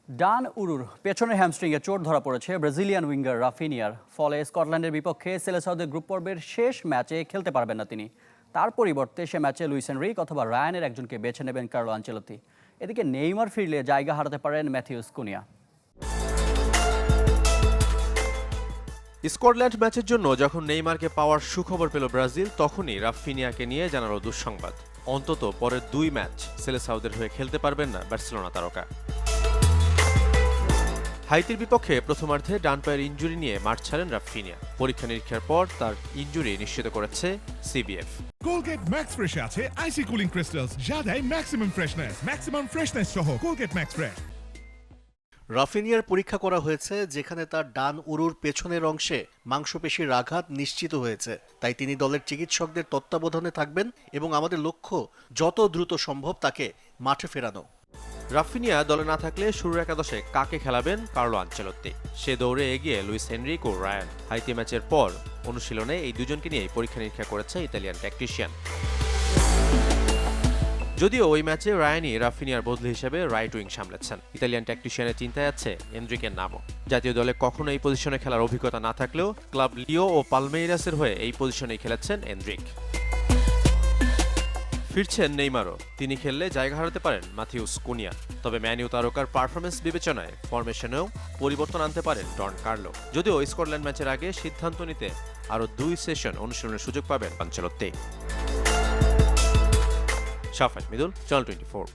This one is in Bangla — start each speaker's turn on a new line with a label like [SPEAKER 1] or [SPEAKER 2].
[SPEAKER 1] ডান উরুর পেছনের হ্যামস্ট্রিংয়ে চোট ধরা পড়েছে ব্রাজিলিয়ান উইঙ্গার রাফিনিয়ার। ফলে স্কটল্যান্ডের বিপক্ষে সেলেসাওদের গ্রুপ পর্বের শেষ ম্যাচে খেলতে পারবেন না তিনি। তার পরিবর্তে সে ম্যাচে লুইস এনরিক অথবা রায়ানের একজনকে বেছে নেবেন কার্লো আনচেলত্তি। এদিকে নেইমার ফিরলে জায়গা হারাতে পারেন ম্যাথিউস কুনিয়া।
[SPEAKER 2] স্কটল্যান্ড ম্যাচের জন্য যখন নেইমারকে পাওয়ার সুখবর পেল ব্রাজিল, তখনই রাফিনিয়াকে নিয়ে জানালো দুঃসংবাদ। অন্তত পরের 2 ম্যাচ সেলেসাওদের হয়ে খেলতে পারবেন না বার্সেলোনা তারকা। হাইতির বিপক্ষে প্রথমার্ধে ডান পায়ের ইনজুরি নিয়ে মাঠ ছাড়েন রাফিনিয়া। পরীক্ষা নিরীক্ষার পর তার ইনজুরি নিশ্চিত করেছে সিবিএফ।
[SPEAKER 3] কোলগেট ম্যাক্স ফ্রেশে আছে আইসি কুলিং ক্রিস্টালস, যা দেয় ম্যাক্সিমাম ফ্রেশনেস সহ কোলগেট ম্যাক্স ফ্রেশ।
[SPEAKER 4] রাফিনিয়ার পরীক্ষা করা হয়েছে, যেখানে তার ডান উরুর পেছনের অংশে মাংসপেশির আঘাত নিশ্চিত হয়েছে। তাই তিনি দলের চিকিৎসকদের তত্ত্বাবধানে থাকবেন এবং আমাদের লক্ষ্য যত দ্রুত সম্ভব তাকে মাঠে ফেরানো।
[SPEAKER 2] রাফিনিয়া দলে না থাকলে শুরুর একাদশে কাকে খেলাবেন কার্লো আনচেলত্তি? সে দৌড়ে এগিয়ে লুইস এনরিক ও রায়ান। হাইতি ম্যাচের পর অনুশীলনে এই দুজনকে নিয়ে পরীক্ষা নিরীক্ষা করেছে ইতালিয়ান ট্যাকটিশিয়ান। যদিও ওই ম্যাচে রায়ানই রাফিনিয়ার বদলি হিসেবে রাইট উইং সামলেছেন। ইতালিয়ান ট্যাকটিশিয়ানের চিন্তায় আছে এনরিকের নামও। জাতীয় দলে কখনো এই পজিশনে খেলার অভিজ্ঞতা না থাকলেও ক্লাব লিও ও পালমেইরাসের হয়ে এই পজিশনেই খেলেছেন এনরিক। ফিরছেন নেইমারও। তিনি খেললে জায়গা হারাতে পারেন ম্যাথিউস কুনিয়া। তবে ম্যানিউ তারকার পারফরমেন্স বিবেচনায় ফরমেশনেও পরিবর্তন আনতে পারেন ডন কার্লো। যদিও স্কটল্যান্ড ম্যাচের আগে সিদ্ধান্ত নিতে আরও 2 সেশন অনুশীলনের সুযোগ পাবেন আনচেলত্তি। শাফাত মিদুল, চ্যানেল 24।